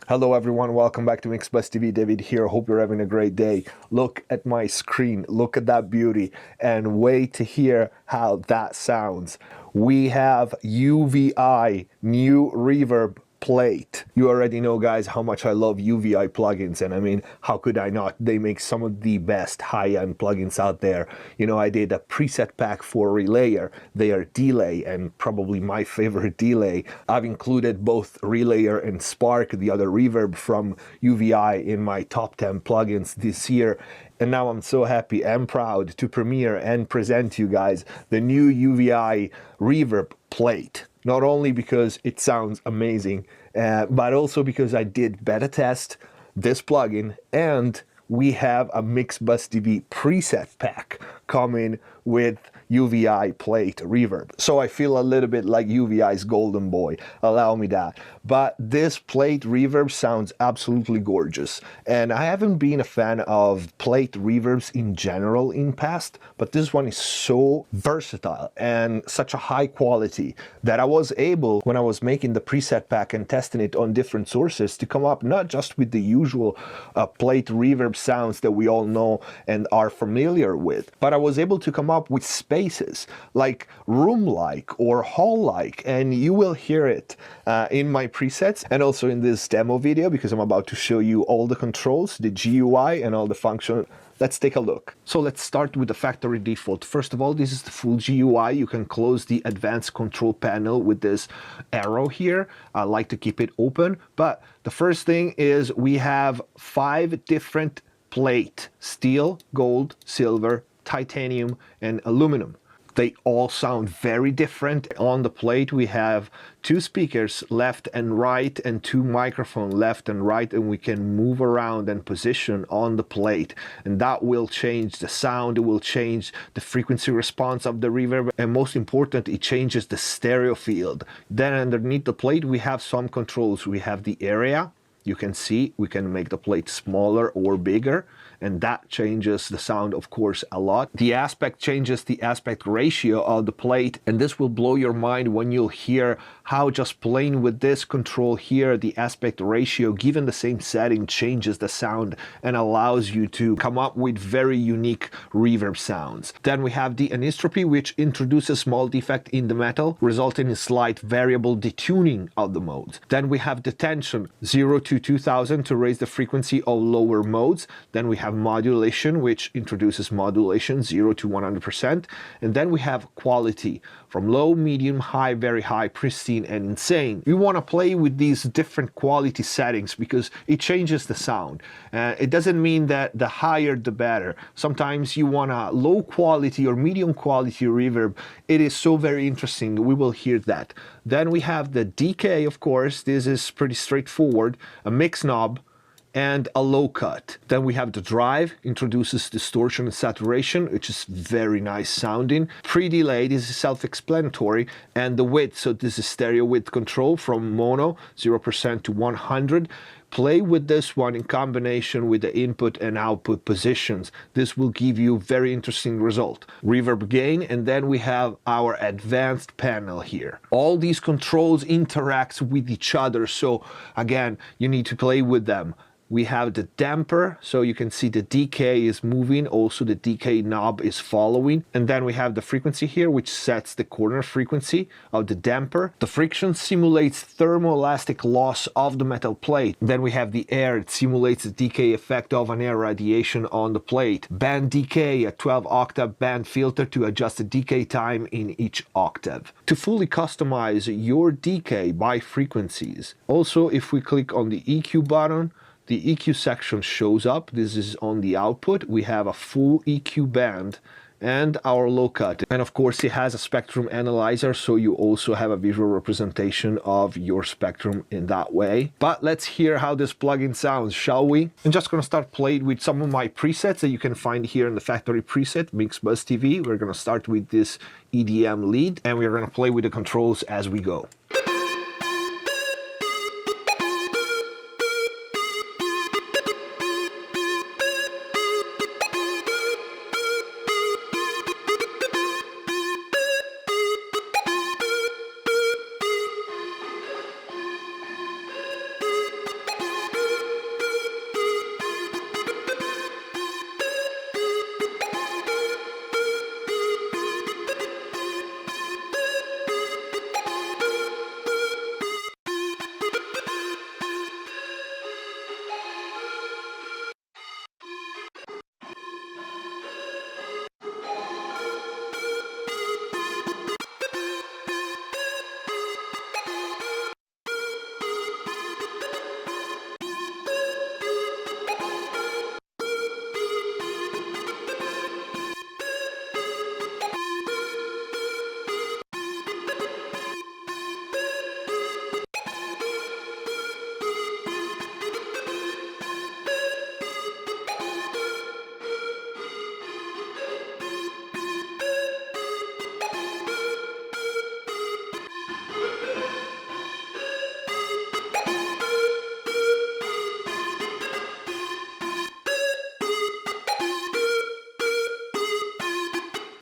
Hello everyone, welcome back to MixbusTv. David here. Hope you're having a great day. Look at my screen, look at that beauty, and wait to hear how that sounds. We have UVI new reverb plate. You already know, guys, how much I love UVI plugins, and I mean, how could I not? They make some of the best high-end plugins out there. You know, I did a preset pack for Relayer, their delay, and probably my favorite delay. I've included both Relayer and Spark, the other reverb from UVI, in my top 10 plugins this year. And now I'm so happy and proud to premiere and present to you guys the new UVI reverb plate. Not only because it sounds amazing, but also because I did beta test this plugin, and we have a MixbusTv preset pack coming with UVI Plate Reverb. So I feel a little bit like UVI's golden boy, allow me that. But this plate reverb sounds absolutely gorgeous. And I haven't been a fan of plate reverbs in general in past, but this one is so versatile and such a high quality that I was able, when I was making the preset pack and testing it on different sources, to come up not just with the usual plate reverb sounds that we all know and are familiar with, but I was able to come up with spaces like room-like or hall-like, and you will hear it in my presets and also in this demo video, because I'm about to show you all the controls, the GUI and all the functions. Let's take a look. So let's start with the factory default. First of all, this is the full GUI. You can close the advanced control panel with this arrow here. I like to keep it open, but the first thing is we have 5 different plate: steel, gold, silver, titanium, and aluminum. They all sound very different. On the plate we have 2 speakers left and right and 2 microphones left and right, and we can move around and position on the plate, and that will change the sound, it will change the frequency response of the reverb, and most important, it changes the stereo field. Then underneath the plate we have some controls. We have the area. You can see we can make the plate smaller or bigger, and that changes the sound, of course, a lot. The aspect changes the aspect ratio of the plate, and this will blow your mind when you'll hear how just playing with this control here, the aspect ratio, given the same setting, changes the sound and allows you to come up with very unique reverb sounds. Then we have the anisotropy, which introduces small defect in the metal, resulting in slight variable detuning of the modes. Then we have the tension, 0 to 2000 to raise the frequency of lower modes. Then we have modulation, which introduces modulation, 0 to 100%. And then we have quality, from low, medium, high, very high, pristine, and insane. We want to play with these different quality settings because it changes the sound. It doesn't mean that the higher the better. Sometimes you want a low quality or medium quality reverb. It is so very interesting. We will hear that. Then we have the decay, of course. This is pretty straightforward. A mix knob and a low cut. Then we have the drive, introduces distortion and saturation, which is very nice sounding. Pre-delay, this is self-explanatory, and the width, so this is stereo width control from mono, 0% to 100. Play with this one in combination with the input and output positions. This will give you very interesting result. Reverb gain, and then we have our advanced panel here. All these controls interact with each other, so again, you need to play with them. We have the damper, so you can see the decay is moving, also the decay knob is following. And then we have the frequency here, which sets the corner frequency of the damper. The friction simulates thermoelastic loss of the metal plate. Then we have the air, it simulates the decay effect of an air radiation on the plate. Band decay, a 12 octave band filter to adjust the decay time in each octave. To fully customize your decay by frequencies. Also, if we click on the EQ button, the EQ section shows up. This is on the output. We have a full EQ band and our low cut. And of course, it has a spectrum analyzer, so you also have a visual representation of your spectrum in that way. But let's hear how this plugin sounds, shall we? I'm just gonna start playing with some of my presets that you can find here in the factory preset, MixbusTv. We're gonna start with this EDM lead, and we're gonna play with the controls as we go.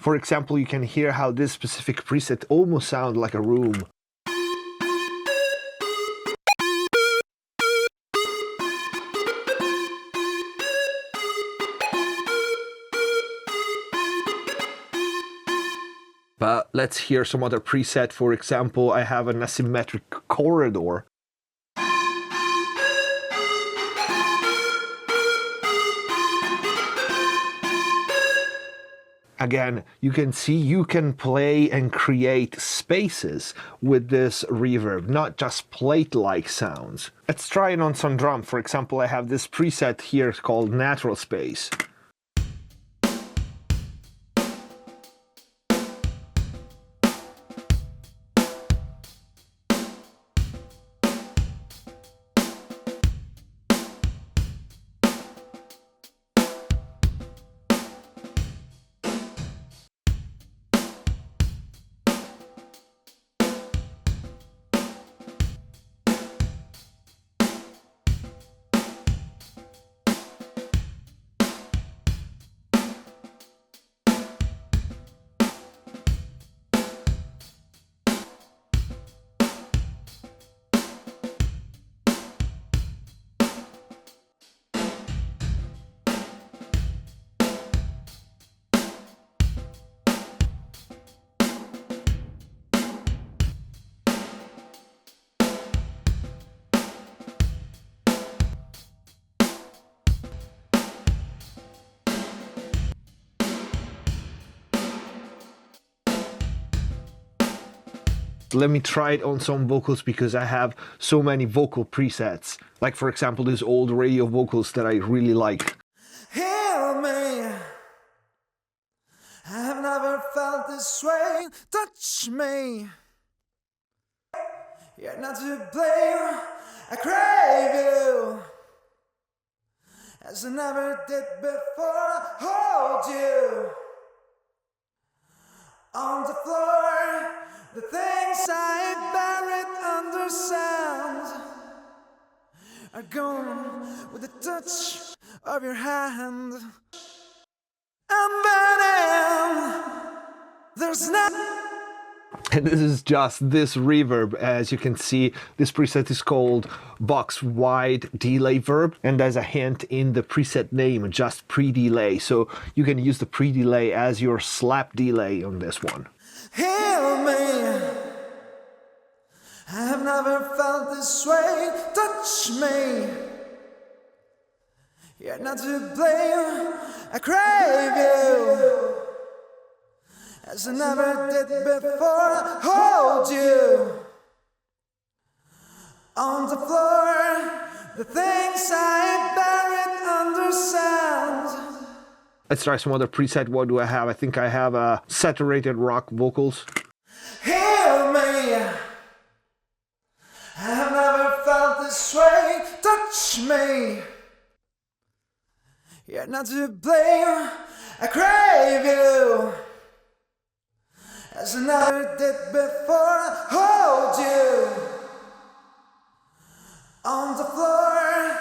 For example, you can hear how this specific preset almost sounds like a room. But let's hear some other preset. For example, I have an asymmetric corridor. Again, you can see you can play and create spaces with this reverb, not just plate-like sounds. Let's try it on some drum. For example, I have this preset here called Natural Space. Let me try it on some vocals because I have so many vocal presets. Like for example, these old radio vocals that I really like. Hear me, I've never felt this way. Touch me, you're not to blame. I crave you, as I never did before. Hold you on the floor. The things I buried under sand are gone with the touch of your hand. I'm burning. There's nothing. And this is just this reverb. As you can see, this preset is called box wide delay verb, and there's a hint in the preset name, just pre-delay. So you can use the pre-delay as your slap delay on this one. Hear me, I have never felt this way. Touch me, you're not to blame. I crave you, as I never did before. Hold you on the floor. The things I buried under sand. Let's try some other preset. What do I have? I think I have saturated rock vocals. Hear me, I have never felt this way. Touch me, you're not to blame. I crave you, as I never did before. Hold you on the floor.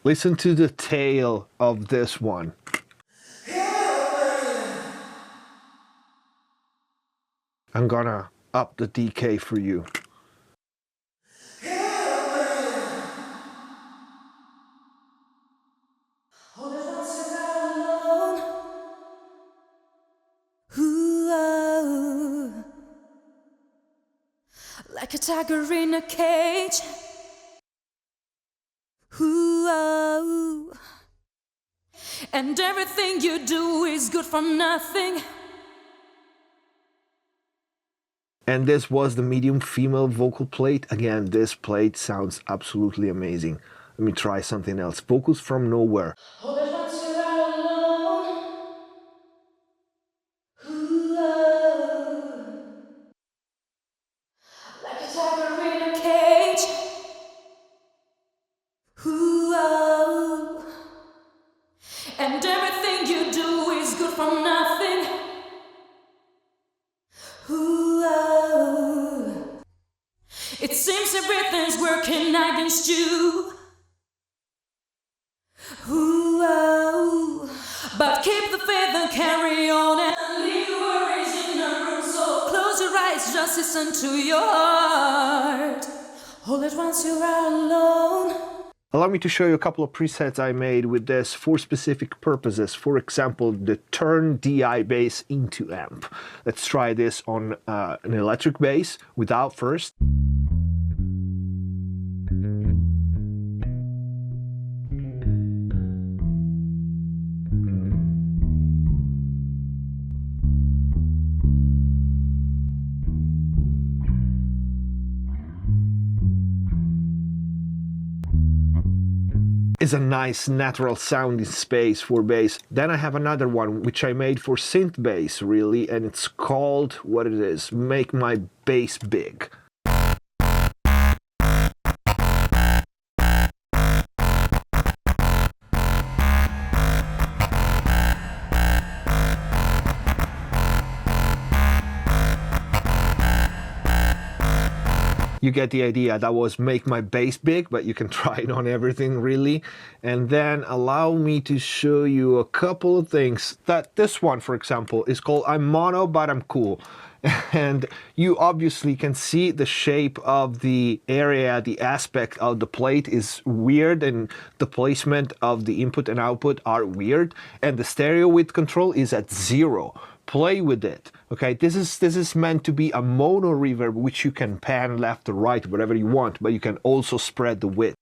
Listen to the tail of this one. I'm gonna up the decay for you. Like a tiger in a cage. Ooh, and everything you do is good for nothing. And this was the medium female vocal plate. Again, this plate sounds absolutely amazing. Let me try something else. Vocals from nowhere. Like a tiger in a cage. Ooh, and everything you do is good for nothing. Ooh, it seems everything's working against you. Ooh, but keep the faith and just listen to your heart. All at once you are alone. Allow me to show you a couple of presets I made with this for specific purposes. For example, the turn DI bass into amp. Let's try this on an electric bass without first. Is a nice natural sounding space for bass. Then I have another one which I made for synth bass really, and it's called what it is, Make My Bass Big. You get the idea. That was Make My Bass Big, but you can try it on everything really. And then allow me to show you a couple of things. That this one, for example, is called I'm Mono But I'm Cool. And you obviously can see the shape of the area, the aspect of the plate is weird, and the placement of the input and output are weird, and the stereo width control is at 0. Play with it. Okay, this is meant to be a mono reverb, which you can pan left or right, whatever you want, but you can also spread the width.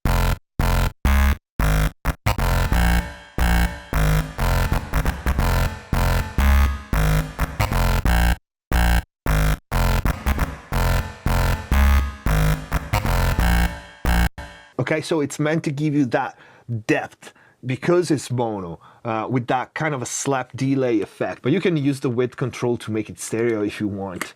Okay, so it's meant to give you that depth because it's mono, with that kind of a slap delay effect. But you can use the width control to make it stereo if you want.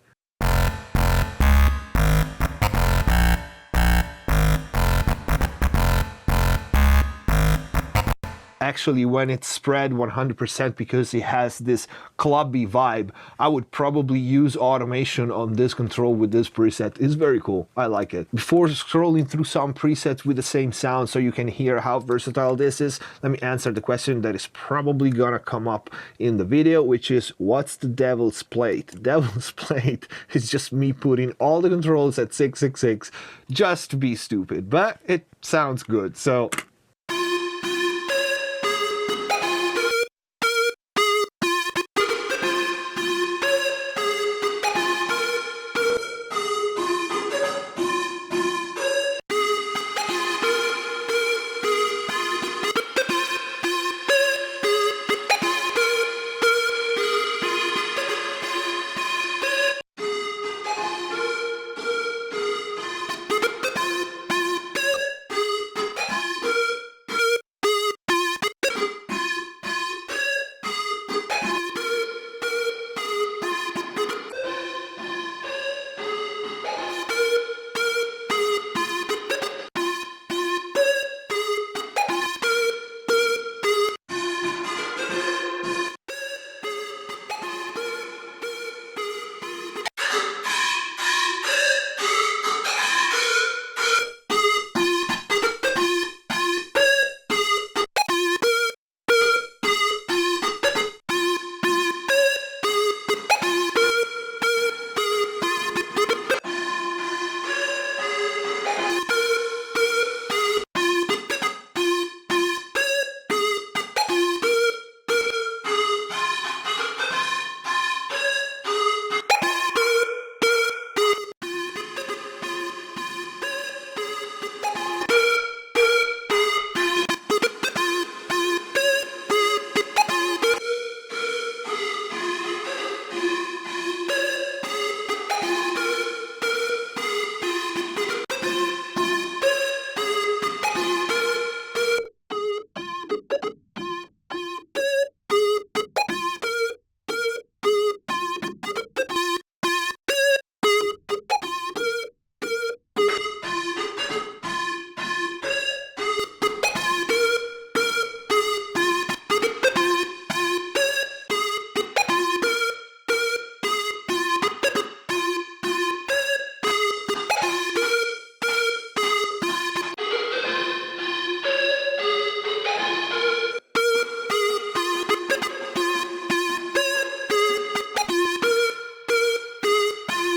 Actually, when it's spread 100% because it has this clubby vibe, I would probably use automation on this control with this preset. It's very cool. I like it. Before scrolling through some presets with the same sound so you can hear how versatile this is, let me answer the question that is probably gonna come up in the video, which is, what's the Devil's Plate? Devil's Plate is just me putting all the controls at 666 just to be stupid, but it sounds good, so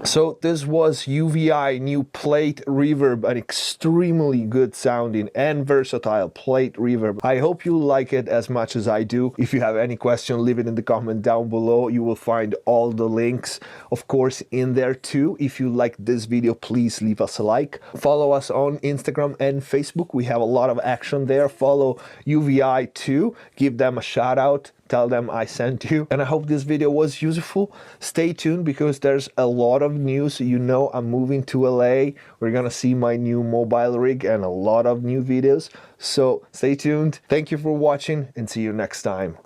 So this was UVI new plate reverb, an extremely good sounding and versatile plate reverb. I hope you like it as much as I do. If you have any question, leave it in the comment down below. You will find all the links, of course, in there too. If you like this video, please leave us a like. Follow us on Instagram and Facebook. We have a lot of action there. Follow UVI too. Give them a shout out. Tell them I sent you. And I hope this video was useful. Stay tuned because there's a lot of news. You know, I'm moving to LA. We're gonna see my new mobile rig and a lot of new videos. So stay tuned. Thank you for watching and see you next time.